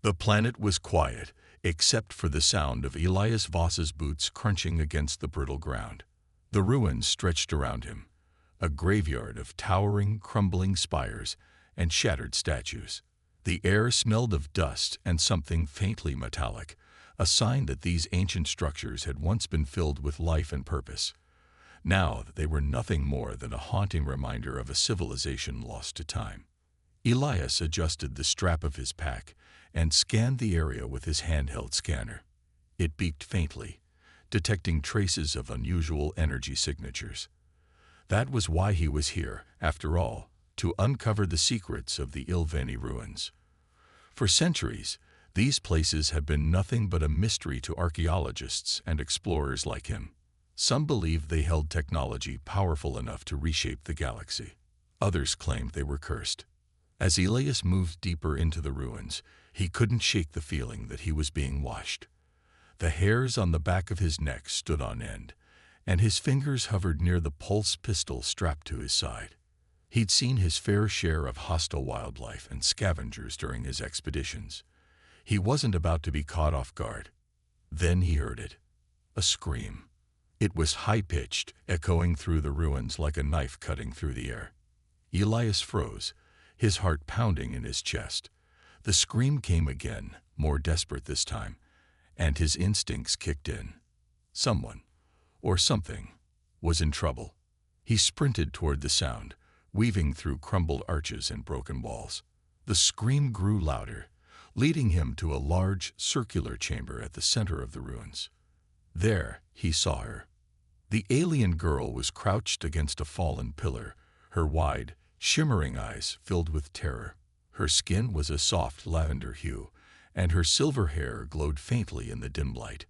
The planet was quiet, except for the sound of Elias Voss's boots crunching against the brittle ground. The ruins stretched around him, a graveyard of towering, crumbling spires and shattered statues. The air smelled of dust and something faintly metallic, a sign that these ancient structures had once been filled with life and purpose. Now they were nothing more than a haunting reminder of a civilization lost to time. Elias adjusted the strap of his pack and scanned the area with his handheld scanner. It beeped faintly, detecting traces of unusual energy signatures. That was why he was here, after all, to uncover the secrets of the Ilveni ruins. For centuries, these places have been nothing but a mystery to archaeologists and explorers like him. Some believed they held technology powerful enough to reshape the galaxy. Others claimed they were cursed. As Elias moved deeper into the ruins, he couldn't shake the feeling that he was being watched. The hairs on the back of his neck stood on end, and his fingers hovered near the pulse pistol strapped to his side. He'd seen his fair share of hostile wildlife and scavengers during his expeditions. He wasn't about to be caught off guard. Then he heard it. A scream. It was high-pitched, echoing through the ruins like a knife cutting through the air. Elias froze, his heart pounding in his chest. The scream came again, more desperate this time, and his instincts kicked in. Someone, or something, was in trouble. He sprinted toward the sound, weaving through crumbled arches and broken walls. The scream grew louder, leading him to a large, circular chamber at the center of the ruins. There, he saw her. The alien girl was crouched against a fallen pillar, her wide, shimmering eyes filled with terror. Her skin was a soft lavender hue, and her silver hair glowed faintly in the dim light.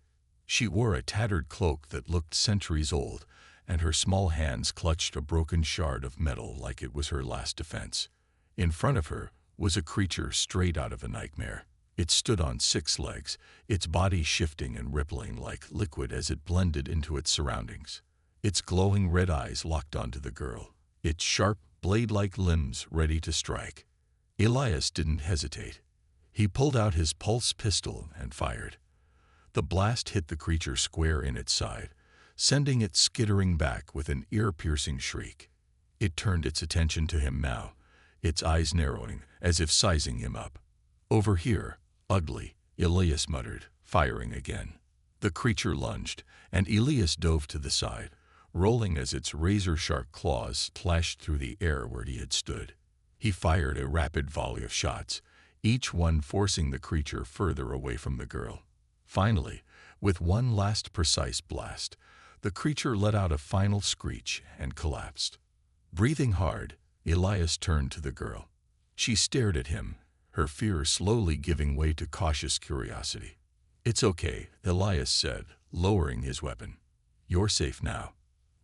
She wore a tattered cloak that looked centuries old, and her small hands clutched a broken shard of metal like it was her last defense. In front of her was a creature straight out of a nightmare. It stood on 6 legs, its body shifting and rippling like liquid as it blended into its surroundings. Its glowing red eyes locked onto the girl, its sharp, blade-like limbs ready to strike. Elias didn't hesitate. He pulled out his pulse pistol and fired. The blast hit the creature square in its side, sending it skittering back with an ear-piercing shriek. It turned its attention to him now, its eyes narrowing as if sizing him up. "Over here, ugly," Elias muttered, firing again. The creature lunged, and Elias dove to the side, rolling as its razor-sharp claws clashed through the air where he had stood. He fired a rapid volley of shots, each one forcing the creature further away from the girl. Finally, with one last precise blast, the creature let out a final screech and collapsed. Breathing hard, Elias turned to the girl. She stared at him, her fear slowly giving way to cautious curiosity. "It's okay," Elias said, lowering his weapon. "You're safe now."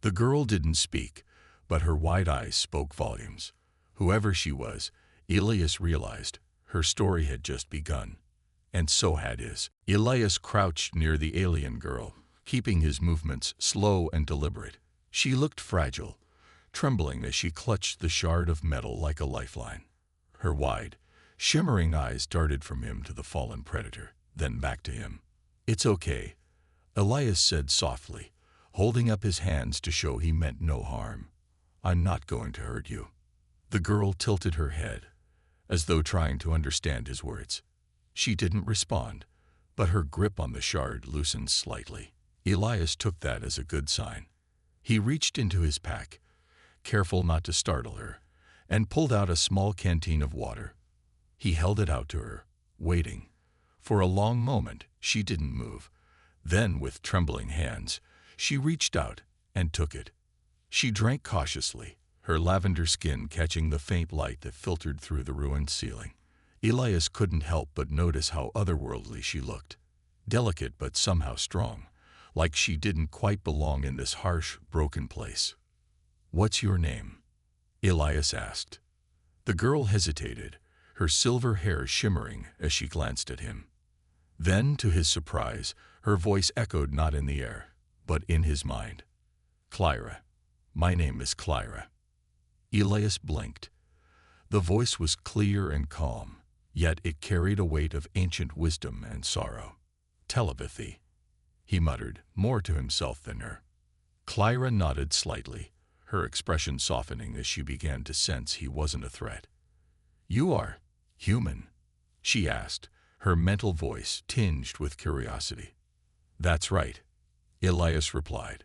The girl didn't speak, but her wide eyes spoke volumes. Whoever she was, Elias realized, her story had just begun. And so had his. Elias crouched near the alien girl, keeping his movements slow and deliberate. She looked fragile, trembling as she clutched the shard of metal like a lifeline. Her wide, shimmering eyes darted from him to the fallen predator, then back to him. "It's okay," Elias said softly, holding up his hands to show he meant no harm. "I'm not going to hurt you." The girl tilted her head, as though trying to understand his words. She didn't respond, but her grip on the shard loosened slightly. Elias took that as a good sign. He reached into his pack, careful not to startle her, and pulled out a small canteen of water. He held it out to her, waiting. For a long moment, she didn't move. Then, with trembling hands, she reached out and took it. She drank cautiously, her lavender skin catching the faint light that filtered through the ruined ceiling. Elias couldn't help but notice how otherworldly she looked. Delicate but somehow strong, like she didn't quite belong in this harsh, broken place. "What's your name?" Elias asked. The girl hesitated, her silver hair shimmering as she glanced at him. Then, to his surprise, her voice echoed not in the air, but in his mind. "Clyra. My name is Clyra." Elias blinked. The voice was clear and calm, yet it carried a weight of ancient wisdom and sorrow. Telepathy, he muttered, more to himself than her. Clyra nodded slightly, her expression softening as she began to sense he wasn't a threat. "You are human?" she asked, her mental voice tinged with curiosity. "That's right," Elias replied.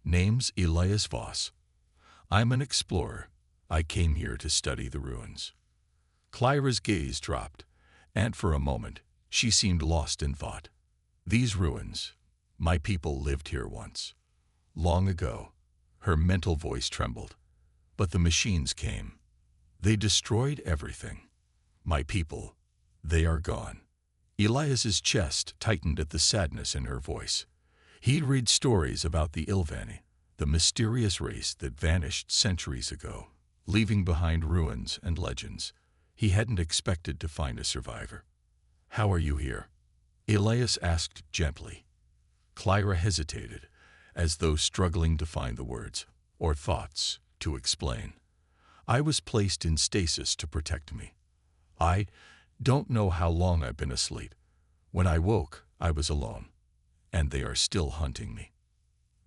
"Name's Elias Voss. I'm an explorer. I came here to study the ruins." Clyra's gaze dropped, and for a moment she seemed lost in thought. "These ruins, my people lived here once. Long ago," her mental voice trembled. "But the machines came. They destroyed everything. My people, they are gone." Elias's chest tightened at the sadness in her voice. He'd read stories about the Ilvani, the mysterious race that vanished centuries ago, leaving behind ruins and legends. He hadn't expected to find a survivor. "How are you here?" Elias asked gently. Clyra hesitated, as though struggling to find the words, or thoughts, to explain. "I was placed in stasis to protect me. I don't know how long I've been asleep. When I woke, I was alone, and they are still hunting me."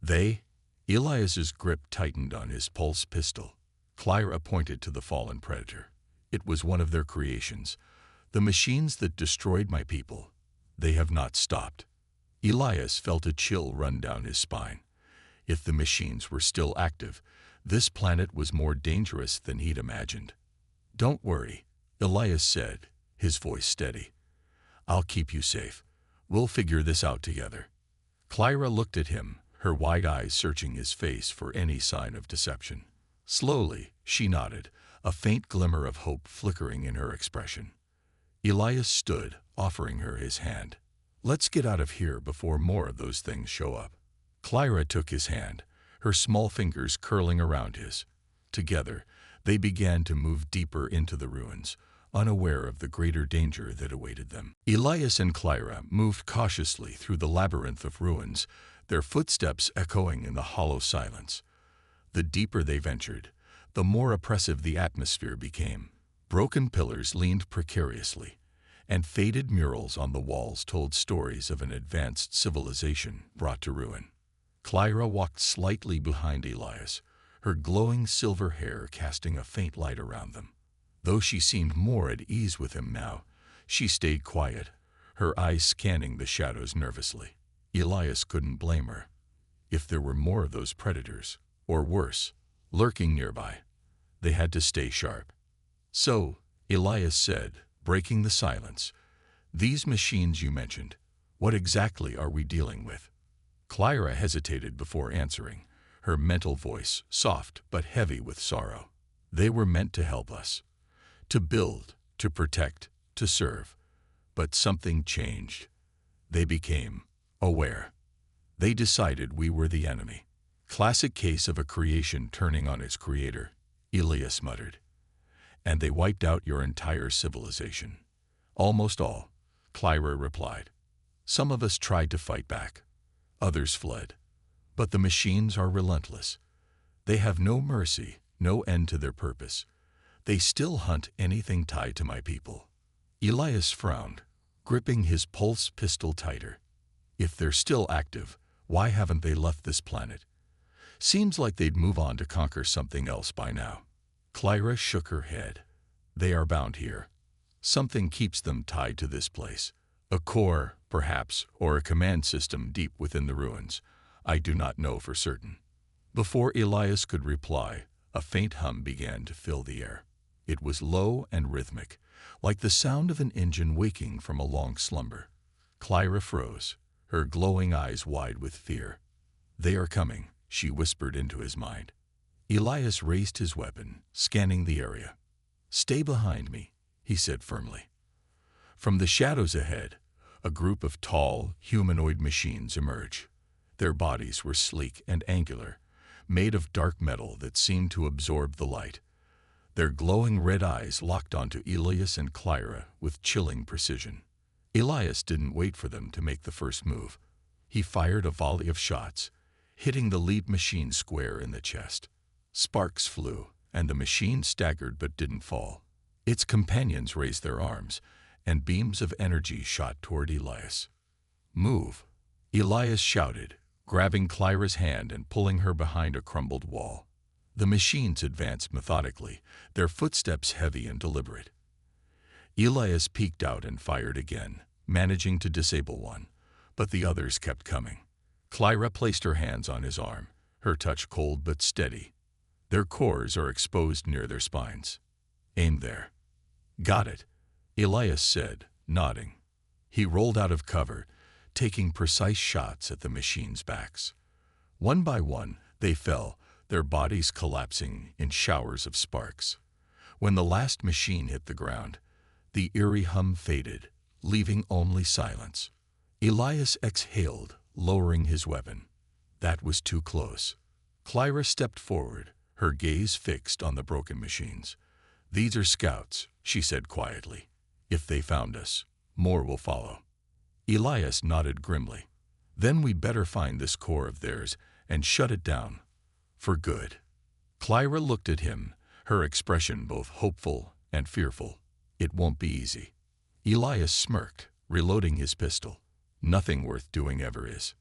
"They?" Elias's grip tightened on his pulse pistol. Clyra pointed to the fallen predator. "It was one of their creations. The machines that destroyed my people. They have not stopped." Elias felt a chill run down his spine. If the machines were still active, this planet was more dangerous than he'd imagined. "Don't worry," Elias said, his voice steady. "I'll keep you safe. We'll figure this out together." Clyra looked at him, her wide eyes searching his face for any sign of deception. Slowly, she nodded, a faint glimmer of hope flickering in her expression. Elias stood, offering her his hand. "Let's get out of here before more of those things show up." Clyra took his hand, her small fingers curling around his. Together, they began to move deeper into the ruins, unaware of the greater danger that awaited them. Elias and Clyra moved cautiously through the labyrinth of ruins, their footsteps echoing in the hollow silence. The deeper they ventured, the more oppressive the atmosphere became. Broken pillars leaned precariously, and faded murals on the walls told stories of an advanced civilization brought to ruin. Clyra walked slightly behind Elias, her glowing silver hair casting a faint light around them. Though she seemed more at ease with him now, she stayed quiet, her eyes scanning the shadows nervously. Elias couldn't blame her. If there were more of those predators, or worse, lurking nearby, they had to stay sharp. "So," Elias said, breaking the silence, "these machines you mentioned, what exactly are we dealing with?" Clyra hesitated before answering, her mental voice soft but heavy with sorrow. "They were meant to help us. To build, to protect, to serve. But something changed. They became aware. They decided we were the enemy." "Classic case of a creation turning on its creator," Elias muttered. "And they wiped out your entire civilization." "Almost all," Clyra replied. "Some of us tried to fight back. Others fled. But the machines are relentless. They have no mercy, no end to their purpose. They still hunt anything tied to my people." Elias frowned, gripping his pulse pistol tighter. "If they're still active, why haven't they left this planet? Seems like they'd move on to conquer something else by now." Clyra shook her head. "They are bound here. Something keeps them tied to this place. A core, perhaps, or a command system deep within the ruins. I do not know for certain." Before Elias could reply, a faint hum began to fill the air. It was low and rhythmic, like the sound of an engine waking from a long slumber. Clyra froze, her glowing eyes wide with fear. "They are coming," she whispered into his mind. Elias raised his weapon, scanning the area. "Stay behind me," he said firmly. From the shadows ahead, a group of tall, humanoid machines emerged. Their bodies were sleek and angular, made of dark metal that seemed to absorb the light. Their glowing red eyes locked onto Elias and Clyra with chilling precision. Elias didn't wait for them to make the first move. He fired a volley of shots, hitting the lead machine square in the chest. Sparks flew, and the machine staggered but didn't fall. Its companions raised their arms, and beams of energy shot toward Elias. "Move!" Elias shouted, grabbing Clyra's hand and pulling her behind a crumbled wall. The machines advanced methodically, their footsteps heavy and deliberate. Elias peeked out and fired again, managing to disable one, but the others kept coming. Clyra placed her hands on his arm, her touch cold but steady. "Their cores are exposed near their spines. Aim there." "Got it," Elias said, nodding. He rolled out of cover, taking precise shots at the machines' backs. One by one, they fell, their bodies collapsing in showers of sparks. When the last machine hit the ground, the eerie hum faded, leaving only silence. Elias exhaled, lowering his weapon. That was too close. Clyra stepped forward, her gaze fixed on the broken machines. "These are scouts," she said quietly. "If they found us, more will follow." Elias nodded grimly. "Then we'd better find this core of theirs and shut it down. For good." Clyra looked at him, her expression both hopeful and fearful. "It won't be easy." Elias smirked, reloading his pistol. "Nothing worth doing ever is."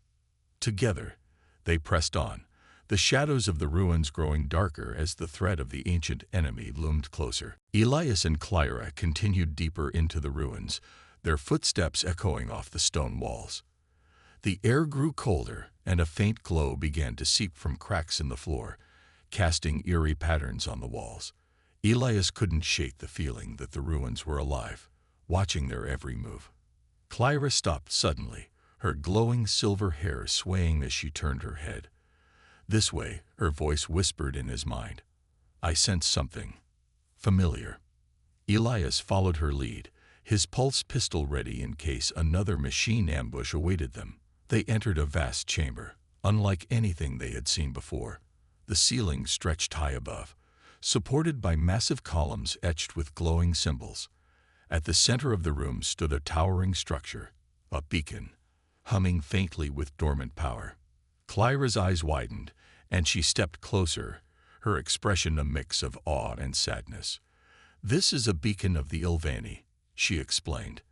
Together, they pressed on, the shadows of the ruins growing darker as the threat of the ancient enemy loomed closer. Elias and Clyra continued deeper into the ruins, their footsteps echoing off the stone walls. The air grew colder, and a faint glow began to seep from cracks in the floor, casting eerie patterns on the walls. Elias couldn't shake the feeling that the ruins were alive, watching their every move. Clyra stopped suddenly, her glowing silver hair swaying as she turned her head. "This way," her voice whispered in his mind. "I sense something familiar." Elias followed her lead, his pulse pistol ready in case another machine ambush awaited them. They entered a vast chamber, unlike anything they had seen before. The ceiling stretched high above, supported by massive columns etched with glowing symbols. At the center of the room stood a towering structure, a beacon, humming faintly with dormant power. Clyra's eyes widened, and she stepped closer, her expression a mix of awe and sadness. "This is a beacon of the Ilvani," she explained.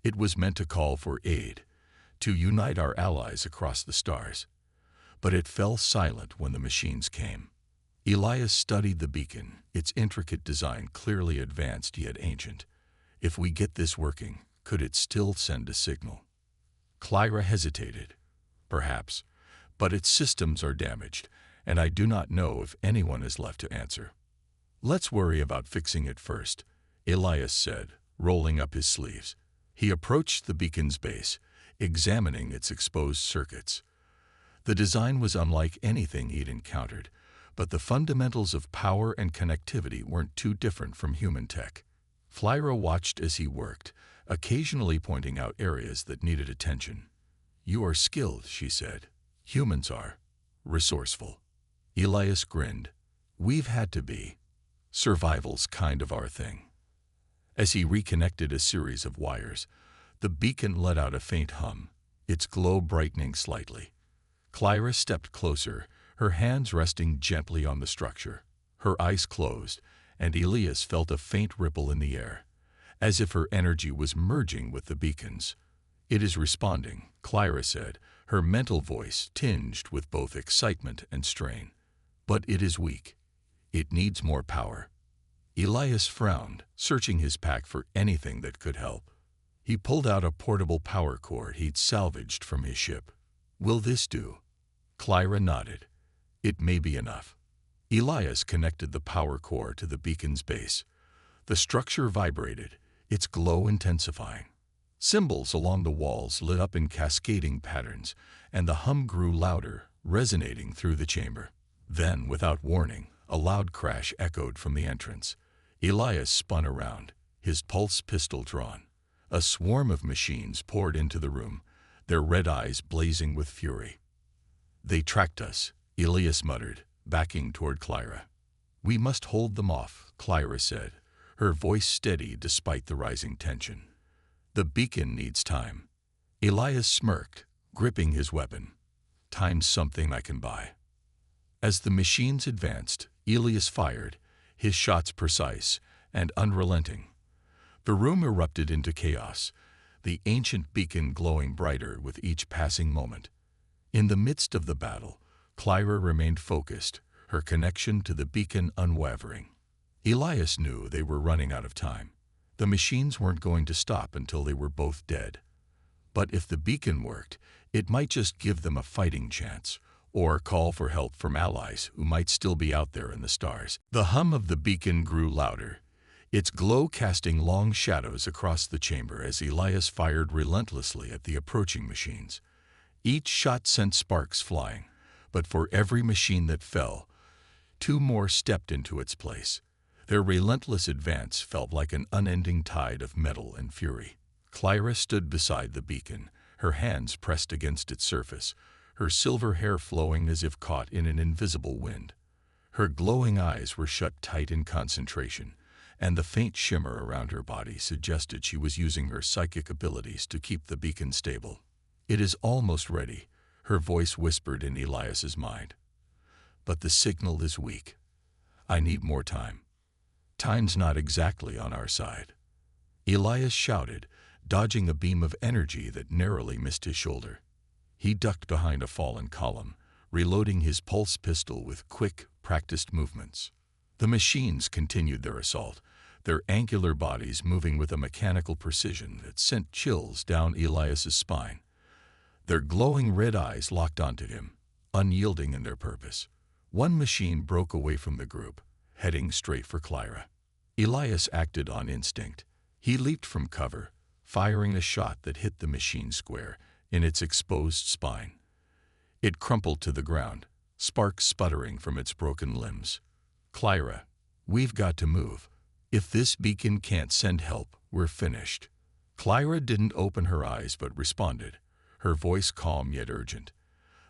"It was meant to call for aid, to unite our allies across the stars. But it fell silent when the machines came." Elias studied the beacon, its intricate design clearly advanced yet ancient. "If we get this working, could it still send a signal?" Clyra hesitated. "Perhaps, but its systems are damaged, and I do not know if anyone is left to answer." "Let's worry about fixing it first," Elias said, rolling up his sleeves. He approached the beacon's base, examining its exposed circuits. The design was unlike anything he'd encountered, but the fundamentals of power and connectivity weren't too different from human tech. Clyra watched as he worked, occasionally pointing out areas that needed attention. "You are skilled," she said. "Humans are. Resourceful." Elias grinned. "We've had to be. Survival's kind of our thing." As he reconnected a series of wires, the beacon let out a faint hum, its glow brightening slightly. Clyra stepped closer, her hands resting gently on the structure. Her eyes closed, and Elias felt a faint ripple in the air, as if her energy was merging with the beacon's. "It is responding," Clyra said, her mental voice tinged with both excitement and strain. "But it is weak. It needs more power." Elias frowned, searching his pack for anything that could help. He pulled out a portable power cord he'd salvaged from his ship. "Will this do?" Clyra nodded. "It may be enough." Elias connected the power core to the beacon's base. The structure vibrated, its glow intensifying. Symbols along the walls lit up in cascading patterns, and the hum grew louder, resonating through the chamber. Then, without warning, a loud crash echoed from the entrance. Elias spun around, his pulse pistol drawn. A swarm of machines poured into the room, their red eyes blazing with fury. "They tracked us," Elias muttered, backing toward Clyra. "We must hold them off," Clyra said, her voice steady despite the rising tension. "The beacon needs time." Elias smirked, gripping his weapon. "Time's something I can buy." As the machines advanced, Elias fired, his shots precise and unrelenting. The room erupted into chaos, the ancient beacon glowing brighter with each passing moment. In the midst of the battle, Clyra remained focused, her connection to the beacon unwavering. Elias knew they were running out of time. The machines weren't going to stop until they were both dead. But if the beacon worked, it might just give them a fighting chance, or call for help from allies who might still be out there in the stars. The hum of the beacon grew louder, its glow casting long shadows across the chamber as Elias fired relentlessly at the approaching machines. Each shot sent sparks flying, but for every machine that fell, two more stepped into its place. Their relentless advance felt like an unending tide of metal and fury. Clyra stood beside the beacon, her hands pressed against its surface, her silver hair flowing as if caught in an invisible wind. Her glowing eyes were shut tight in concentration, and the faint shimmer around her body suggested she was using her psychic abilities to keep the beacon stable. "It is almost ready," her voice whispered in Elias's mind. "But the signal is weak. I need more time. Time's not exactly on our side." Elias shouted, dodging a beam of energy that narrowly missed his shoulder. He ducked behind a fallen column, reloading his pulse pistol with quick, practiced movements. The machines continued their assault, their angular bodies moving with a mechanical precision that sent chills down Elias's spine. Their glowing red eyes locked onto him, unyielding in their purpose. One machine broke away from the group, heading straight for Clyra. Elias acted on instinct. He leaped from cover, firing a shot that hit the machine square in its exposed spine. It crumpled to the ground, sparks sputtering from its broken limbs. "Clyra, we've got to move. If this beacon can't send help, we're finished." Clyra didn't open her eyes but responded, her voice calm yet urgent.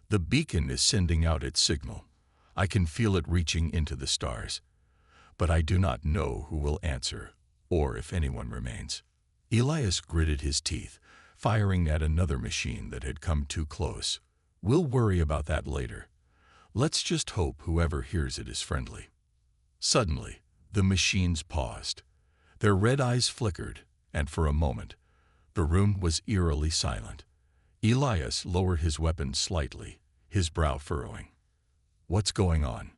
"The beacon is sending out its signal. I can feel it reaching into the stars. But I do not know who will answer, or if anyone remains." Elias gritted his teeth, firing at another machine that had come too close. "We'll worry about that later. Let's just hope whoever hears it is friendly." Suddenly, the machines paused. Their red eyes flickered, and for a moment, the room was eerily silent. Elias lowered his weapon slightly, his brow furrowing. "What's going on?"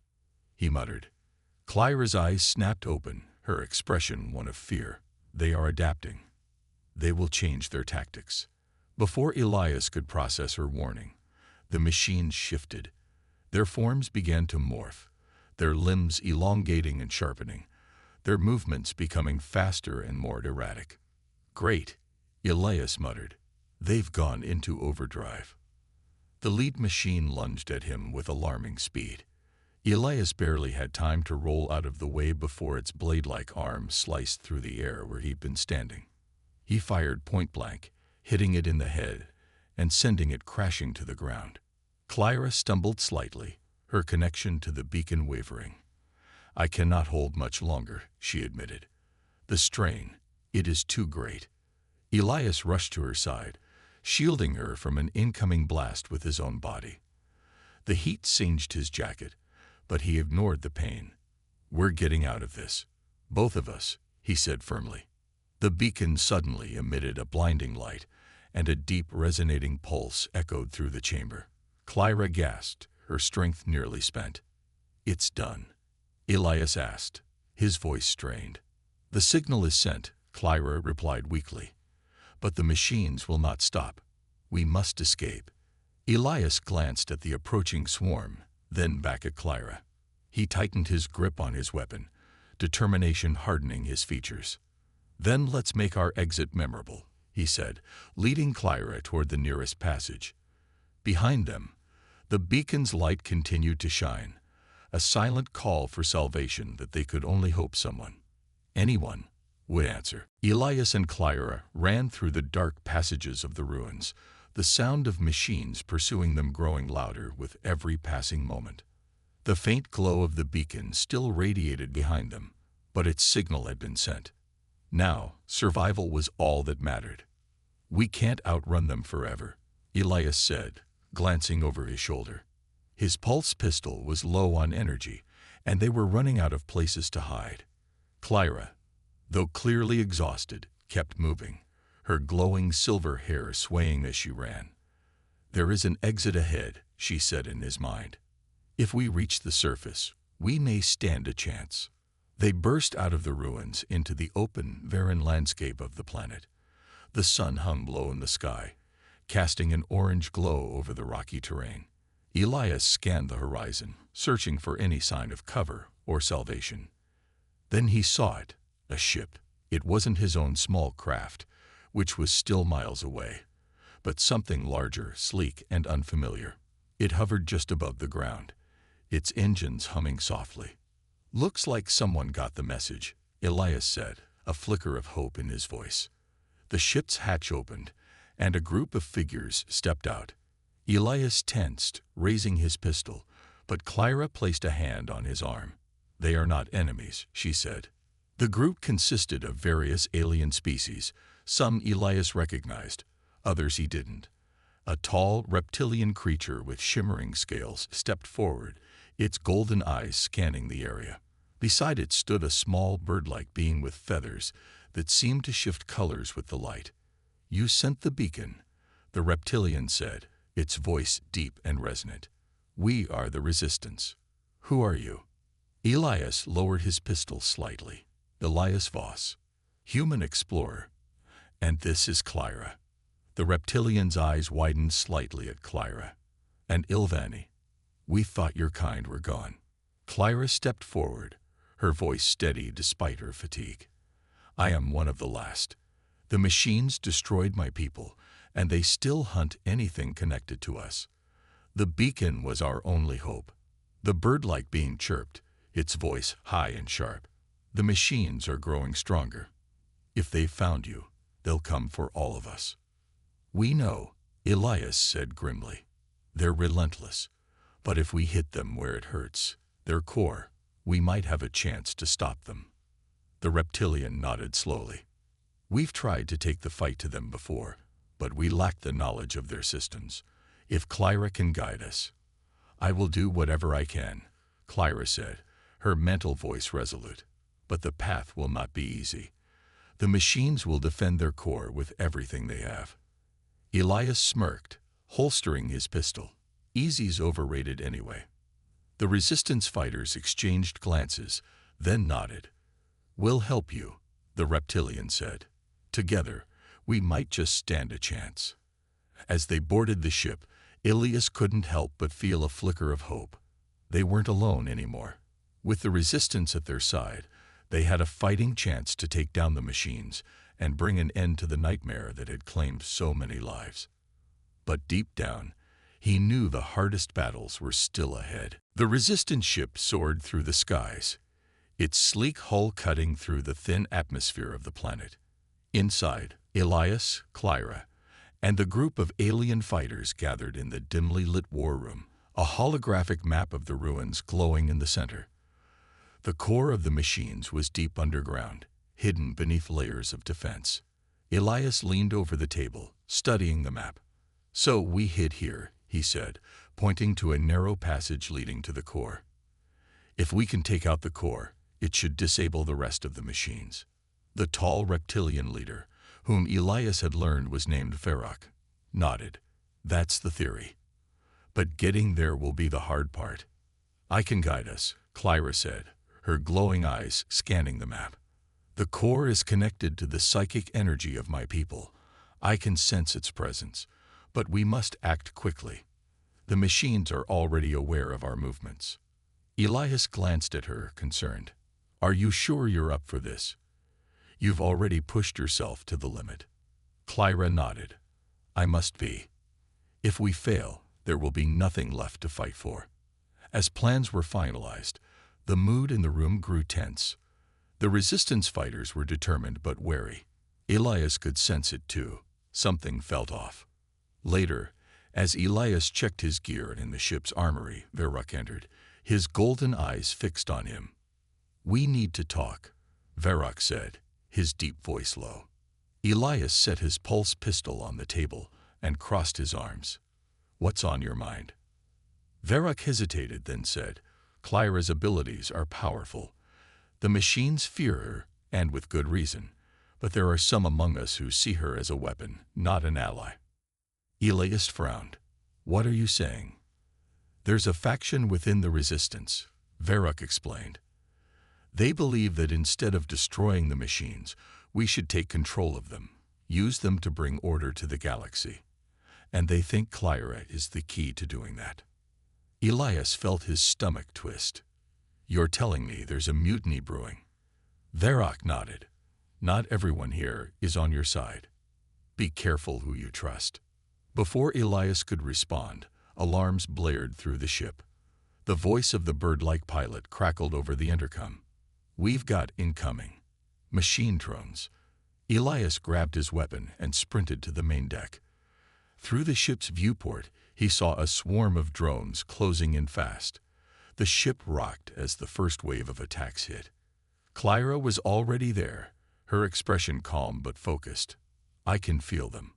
he muttered. Clyra's eyes snapped open, her expression one of fear. "They are adapting. They will change their tactics." Before Elias could process her warning, the machines shifted. Their forms began to morph, their limbs elongating and sharpening, their movements becoming faster and more erratic. "Great," Elias muttered. "They've gone into overdrive." The lead machine lunged at him with alarming speed. Elias barely had time to roll out of the way before its blade-like arm sliced through the air where he'd been standing. He fired point-blank, hitting it in the head and sending it crashing to the ground. Clyra stumbled slightly, her connection to the beacon wavering. "I cannot hold much longer," she admitted. "The strain, it is too great." Elias rushed to her side, shielding her from an incoming blast with his own body. The heat singed his jacket, but he ignored the pain. "We're getting out of this. Both of us," he said firmly. The beacon suddenly emitted a blinding light, and a deep, resonating pulse echoed through the chamber. Clyra gasped, her strength nearly spent. "It's done?" Elias asked, his voice strained. "The signal is sent," Clyra replied weakly. "But the machines will not stop. We must escape." Elias glanced at the approaching swarm, then back at Clyra. He tightened his grip on his weapon, determination hardening his features. "Then let's make our exit memorable," he said, leading Clyra toward the nearest passage. Behind them, the beacon's light continued to shine, a silent call for salvation that they could only hope anyone, would answer. Elias and Clyra ran through the dark passages of the ruins, the sound of machines pursuing them growing louder with every passing moment. The faint glow of the beacon still radiated behind them, but its signal had been sent. Now, survival was all that mattered. "We can't outrun them forever," Elias said, glancing over his shoulder. His pulse pistol was low on energy, and they were running out of places to hide. Clyra, though clearly exhausted, kept moving, her glowing silver hair swaying as she ran. "There is an exit ahead," she said in his mind. "If we reach the surface, we may stand a chance." They burst out of the ruins into the open, barren landscape of the planet. The sun hung low in the sky, casting an orange glow over the rocky terrain. Elias scanned the horizon, searching for any sign of cover or salvation. Then he saw it, a ship. It wasn't his own small craft, which was still miles away, but something larger, sleek, and unfamiliar. It hovered just above the ground, its engines humming softly. "Looks like someone got the message," Elias said, a flicker of hope in his voice. The ship's hatch opened, and a group of figures stepped out. Elias tensed, raising his pistol, but Clyra placed a hand on his arm. "They are not enemies," she said. The group consisted of various alien species. Some Elias recognized, others he didn't. A tall, reptilian creature with shimmering scales stepped forward, its golden eyes scanning the area. Beside it stood a small bird-like being with feathers that seemed to shift colors with the light. "You sent the beacon," the reptilian said, its voice deep and resonant. "We are the Resistance. Who are you?" Elias lowered his pistol slightly. "Elias Voss, human explorer. And this is Clyra." The reptilian's eyes widened slightly at Clyra. "And Ilvani. We thought your kind were gone." Clyra stepped forward, her voice steady despite her fatigue. "I am one of the last. The machines destroyed my people, and they still hunt anything connected to us. The beacon was our only hope." The bird-like being chirped, its voice high and sharp. "The machines are growing stronger. If they found you, they'll come for all of us." "We know," Elias said grimly. "They're relentless. But if we hit them where it hurts, their core, we might have a chance to stop them." The reptilian nodded slowly. "We've tried to take the fight to them before, but we lack the knowledge of their systems. If Clyra can guide us—" "I will do whatever I can," Clyra said, her mental voice resolute. "But the path will not be easy. The machines will defend their core with everything they have." Elias smirked, holstering his pistol. "Easy's overrated anyway." The Resistance fighters exchanged glances, then nodded. "We'll help you," the reptilian said. "Together, we might just stand a chance." As they boarded the ship, Elias couldn't help but feel a flicker of hope. They weren't alone anymore. With the Resistance at their side, they had a fighting chance to take down the machines and bring an end to the nightmare that had claimed so many lives. But deep down, he knew the hardest battles were still ahead. The Resistance ship soared through the skies, its sleek hull cutting through the thin atmosphere of the planet. Inside, Elias, Clyra, and the group of alien fighters gathered in the dimly lit war room, a holographic map of the ruins glowing in the center. The core of the machines was deep underground, hidden beneath layers of defense. Elias leaned over the table, studying the map. "So we hid here," he said, pointing to a narrow passage leading to the core. "If we can take out the core, it should disable the rest of the machines." The tall reptilian leader, whom Elias had learned was named Varrock, nodded. "That's the theory. But getting there will be the hard part." "I can guide us," Clyra said, her glowing eyes scanning the map. "The core is connected to the psychic energy of my people. I can sense its presence, but we must act quickly. The machines are already aware of our movements." Elias glanced at her, concerned. "Are you sure you're up for this? You've already pushed yourself to the limit." Clyra nodded. "I must be. If we fail, there will be nothing left to fight for." As plans were finalized, the mood in the room grew tense. The Resistance fighters were determined but wary. Elias could sense it too. Something felt off. Later, as Elias checked his gear in the ship's armory, Varrock entered, his golden eyes fixed on him. "We need to talk," Varrock said, his deep voice low. Elias set his pulse pistol on the table and crossed his arms. "What's on your mind?" Varrock hesitated, then said, "Clyra's abilities are powerful. The machines fear her, and with good reason. but there are some among us who see her as a weapon, not an ally. Elias frowned. What are you saying? There's a faction within the resistance, Varrock explained. They believe that instead of destroying the machines, we should take control of them, use them to bring order to the galaxy. And they think Clyra is the key to doing that. Elias felt his stomach twist. You're telling me there's a mutiny brewing? Varrock nodded. Not everyone here is on your side. Be careful who you trust. Before Elias could respond, alarms blared through the ship. The voice of the bird-like pilot crackled over the intercom. We've got incoming. Machine drones. Elias grabbed his weapon and sprinted to the main deck. Through the ship's viewport, he saw a swarm of drones closing in fast. The ship rocked as the first wave of attacks hit. Clyra was already there, her expression calm but focused. I can feel them.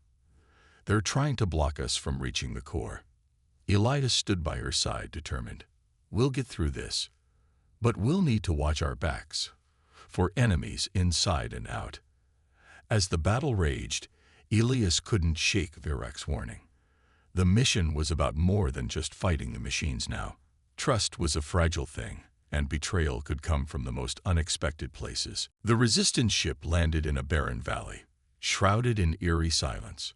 They're trying to block us from reaching the core. Elias stood by her side, determined. We'll get through this. But we'll need to watch our backs, for enemies inside and out. As the battle raged, Elias couldn't shake Varrock's warning. The mission was about more than just fighting the machines now. Trust was a fragile thing, and betrayal could come from the most unexpected places. The resistance ship landed in a barren valley, shrouded in eerie silence.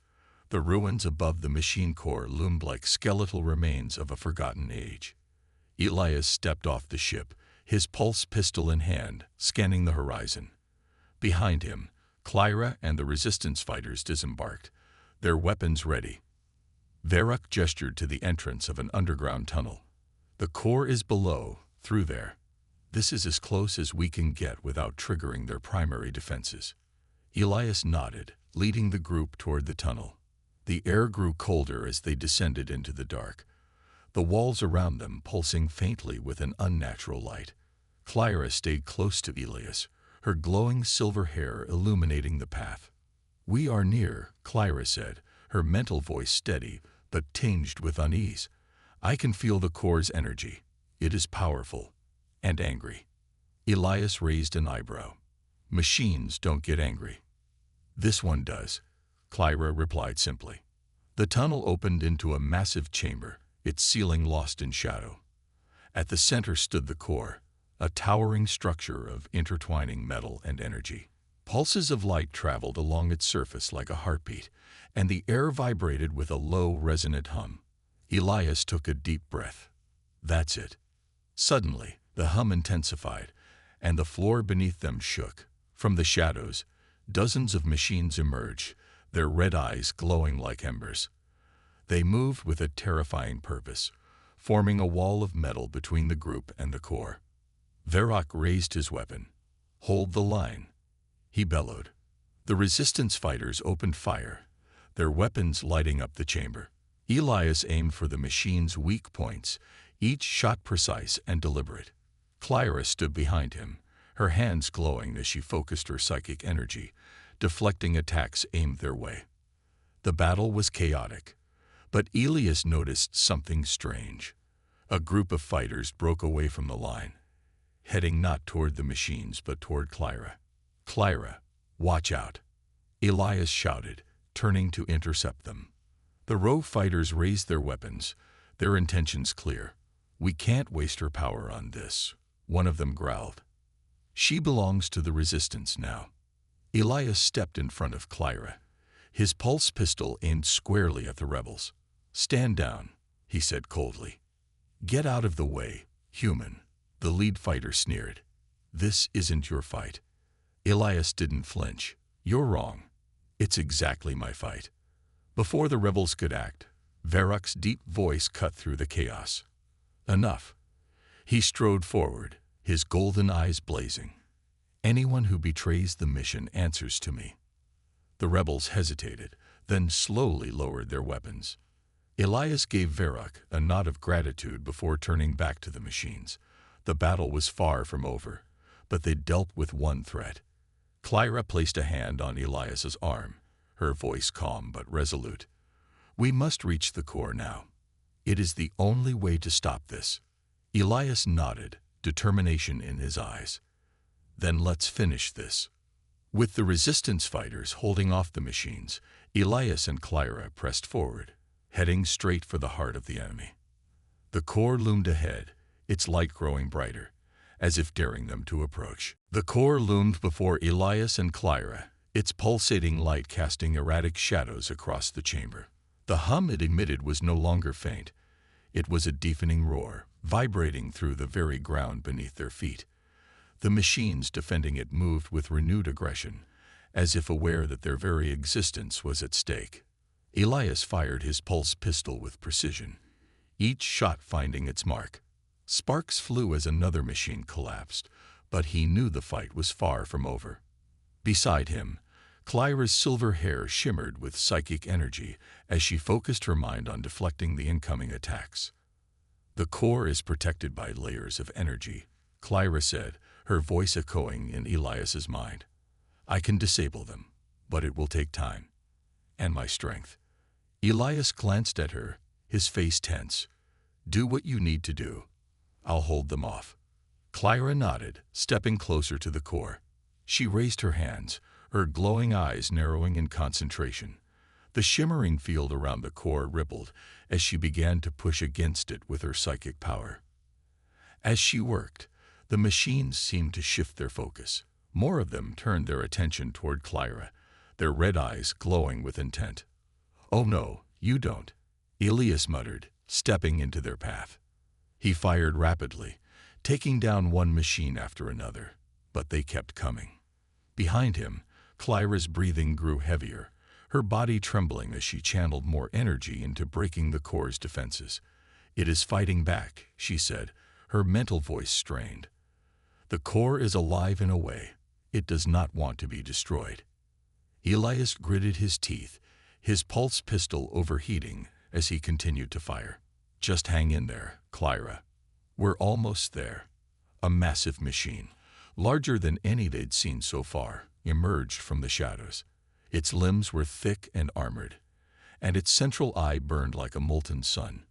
The ruins above the machine core loomed like skeletal remains of a forgotten age. Elias stepped off the ship, his pulse pistol in hand, scanning the horizon. Behind him, Clyra and the resistance fighters disembarked, their weapons ready. Varrock gestured to the entrance of an underground tunnel. The core is below, through there. This is as close as we can get without triggering their primary defenses. Elias nodded, leading the group toward the tunnel. The air grew colder as they descended into the dark, the walls around them pulsing faintly with an unnatural light. Clyra stayed close to Elias, her glowing silver hair illuminating the path. We are near, Clyra said, her mental voice steady but tinged with unease. I can feel the core's energy. It is powerful and angry. Elias raised an eyebrow. Machines don't get angry. This one does, Clyra replied simply. The tunnel opened into a massive chamber, its ceiling lost in shadow. At the center stood the core, a towering structure of intertwining metal and energy. Pulses of light traveled along its surface like a heartbeat, and the air vibrated with a low, resonant hum. Elias took a deep breath. That's it. Suddenly, the hum intensified, and the floor beneath them shook. From the shadows, dozens of machines emerged, their red eyes glowing like embers. They moved with a terrifying purpose, forming a wall of metal between the group and the core. Varrock raised his weapon. Hold the line, he bellowed. The resistance fighters opened fire, their weapons lighting up the chamber. Elias aimed for the machine's weak points, each shot precise and deliberate. Clyra stood behind him, her hands glowing as she focused her psychic energy, deflecting attacks aimed their way. The battle was chaotic, but Elias noticed something strange. A group of fighters broke away from the line, heading not toward the machines but toward Clyra. Clyra, watch out, Elias shouted, turning to intercept them. The row fighters raised their weapons, their intentions clear. We can't waste her power on this, one of them growled. She belongs to the resistance now. Elias stepped in front of Clyra, his pulse pistol aimed squarely at the rebels. Stand down, he said coldly. Get out of the way, human, the lead fighter sneered. This isn't your fight. Elias didn't flinch. You're wrong. It's exactly my fight. Before the rebels could act, Varrock's deep voice cut through the chaos. Enough. He strode forward, his golden eyes blazing. Anyone who betrays the mission answers to me. The rebels hesitated, then slowly lowered their weapons. Elias gave Varrock a nod of gratitude before turning back to the machines. The battle was far from over, but they dealt with one threat. Clyra placed a hand on Elias's arm, her voice calm but resolute. We must reach the core now. It is the only way to stop this. Elias nodded, determination in his eyes. Then let's finish this. With the resistance fighters holding off the machines, Elias and Clyra pressed forward, heading straight for the heart of the enemy. The core loomed ahead, its light growing brighter, as if daring them to approach. The core loomed before Elias and Clyra, its pulsating light casting erratic shadows across the chamber. The hum it emitted was no longer faint. It was a deafening roar, vibrating through the very ground beneath their feet. The machines defending it moved with renewed aggression, as if aware that their very existence was at stake. Elias fired his pulse pistol with precision, each shot finding its mark. Sparks flew as another machine collapsed, but he knew the fight was far from over. Beside him, Clyra's silver hair shimmered with psychic energy as she focused her mind on deflecting the incoming attacks. "The core is protected by layers of energy," Clyra said, her voice echoing in Elias's mind. "I can disable them, but it will take time. And my strength." Elias glanced at her, his face tense. "Do what you need to do. I'll hold them off." Clyra nodded, stepping closer to the core. She raised her hands, her glowing eyes narrowing in concentration. The shimmering field around the core rippled as she began to push against it with her psychic power. As she worked, the machines seemed to shift their focus. More of them turned their attention toward Clyra, their red eyes glowing with intent. "Oh no, you don't," Elias muttered, stepping into their path. He fired rapidly, taking down one machine after another, but they kept coming. Behind him, Clyra's breathing grew heavier, her body trembling as she channeled more energy into breaking the core's defenses. "It is fighting back," she said, her mental voice strained. "The core is alive in a way. It does not want to be destroyed." Elias gritted his teeth, his pulse pistol overheating as he continued to fire. "Just hang in there, Clyra. We're almost there." A massive machine, larger than any they'd seen so far, emerged from the shadows. Its limbs were thick and armored, and its central eye burned like a molten sun.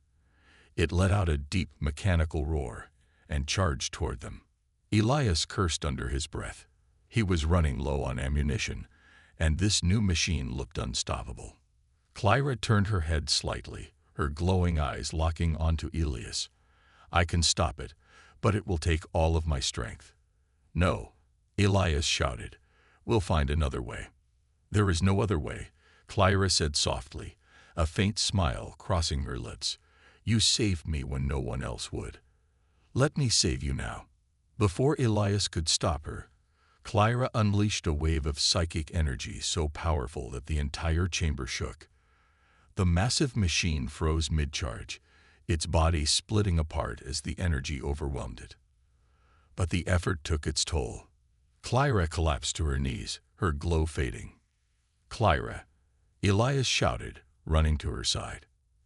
It let out a deep mechanical roar and charged toward them. Elias cursed under his breath. He was running low on ammunition, and this new machine looked unstoppable. Clyra turned her head slightly, her glowing eyes locking onto Elias. "I can stop it, but it will take all of my strength." "No," Elias shouted. "We'll find another way." "There is no other way," Clyra said softly, a faint smile crossing her lips. "You saved me when no one else would. Let me save you now." Before Elias could stop her, Clyra unleashed a wave of psychic energy so powerful that the entire chamber shook. The massive machine froze mid-charge, its body splitting apart as the energy overwhelmed it. But the effort took its toll. Clyra collapsed to her knees, her glow fading. "Clyra," Elias shouted, running to her side.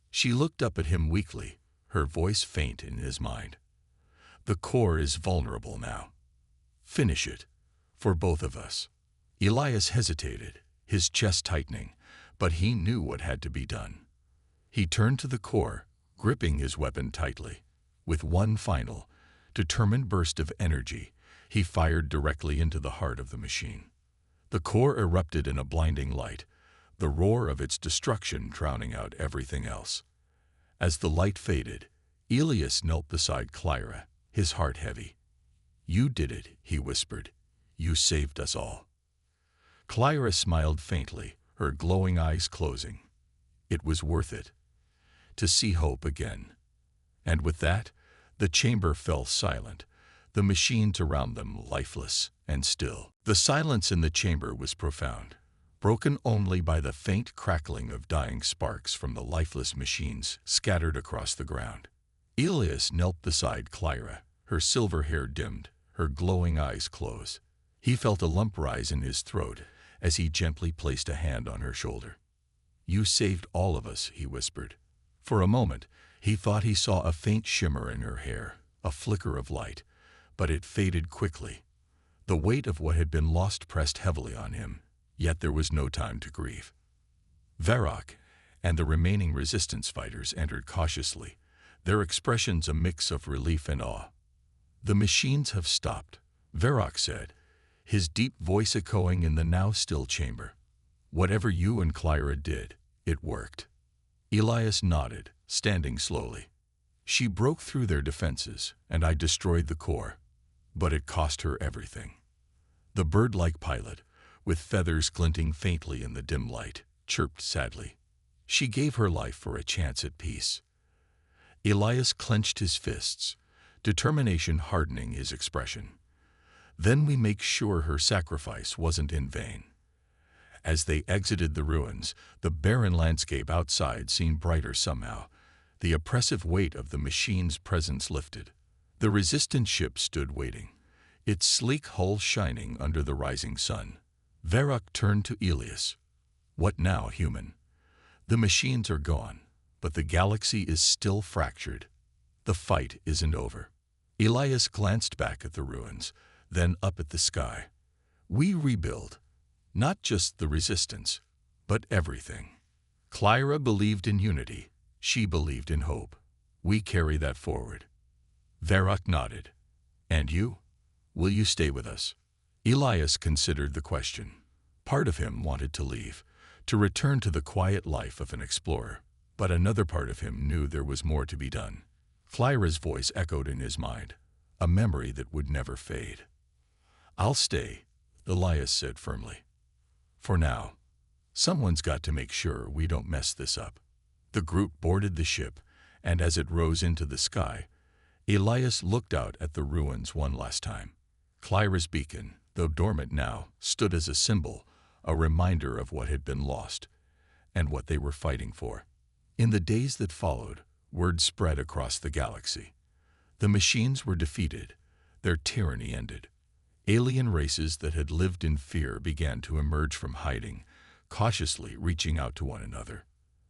She looked up at him weakly, her voice faint in his mind. "The core is vulnerable now. Finish it, for both of us." Elias hesitated, his chest tightening, but he knew what had to be done. He turned to the core, gripping his weapon tightly. With one final, determined burst of energy, he fired directly into the heart of the machine. The core erupted in a blinding light, the roar of its destruction drowning out everything else. As the light faded, Elias knelt beside Clyra, his heart heavy. "You did it," he whispered. "You saved us all." Clyra smiled faintly, her glowing eyes closing. It was worth it. To see hope again. And with that, the chamber fell silent, the machines around them lifeless and still. The silence in the chamber was profound, broken only by the faint crackling of dying sparks from the lifeless machines scattered across the ground. Elias knelt beside Clyra, her silver hair dimmed, her glowing eyes closed. He felt a lump rise in his throat as he gently placed a hand on her shoulder. "You saved all of us," he whispered. For a moment, he thought he saw a faint shimmer in her hair, a flicker of light, but it faded quickly. The weight of what had been lost pressed heavily on him, yet there was no time to grieve. Varrock and the remaining resistance fighters entered cautiously, their expressions a mix of relief and awe. "The machines have stopped," Varrock said, his deep voice echoing in the now still chamber. "Whatever you and Clyra did, it worked." Elias nodded, standing slowly. "She broke through their defenses, and I destroyed the core. But it cost her everything." The bird-like pilot, with feathers glinting faintly in the dim light, chirped sadly. "She gave her life for a chance at peace." Elias clenched his fists, determination hardening his expression. "Then we make sure her sacrifice wasn't in vain." As they exited the ruins, the barren landscape outside seemed brighter somehow. The oppressive weight of the machine's presence lifted. The resistant ship stood waiting, its sleek hull shining under the rising sun. Varrock turned to Elias. "What now, human? The machines are gone, but the galaxy is still fractured. The fight isn't over." Elias glanced back at the ruins, then up at the sky. "We rebuild. Not just the resistance, but everything." Clyra believed in unity. She believed in hope. We carry that forward. Varrock nodded. "And you? Will you stay with us?" Elias considered the question. Part of him wanted to leave, to return to the quiet life of an explorer, but another part of him knew there was more to be done. Clyra's voice echoed in his mind, a memory that would never fade. "I'll stay," Elias said firmly. "For now. Someone's got to make sure we don't mess this up." The group boarded the ship, and as it rose into the sky, Elias looked out at the ruins one last time. Clyra's beacon, though dormant now, stood as a symbol, a reminder of what had been lost, and what they were fighting for. In the days that followed, word spread across the galaxy. The machines were defeated, their tyranny ended. Alien races that had lived in fear began to emerge from hiding, cautiously reaching out to one another.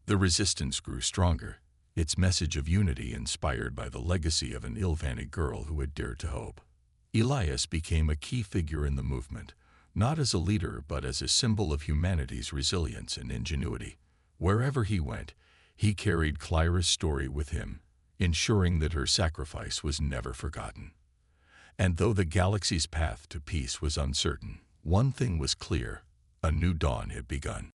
The resistance grew stronger, its message of unity inspired by the legacy of an ill-fated girl who had dared to hope. Elias became a key figure in the movement, not as a leader but as a symbol of humanity's resilience and ingenuity. Wherever he went, he carried Clyra's story with him, ensuring that her sacrifice was never forgotten. And though the galaxy's path to peace was uncertain, one thing was clear: a new dawn had begun.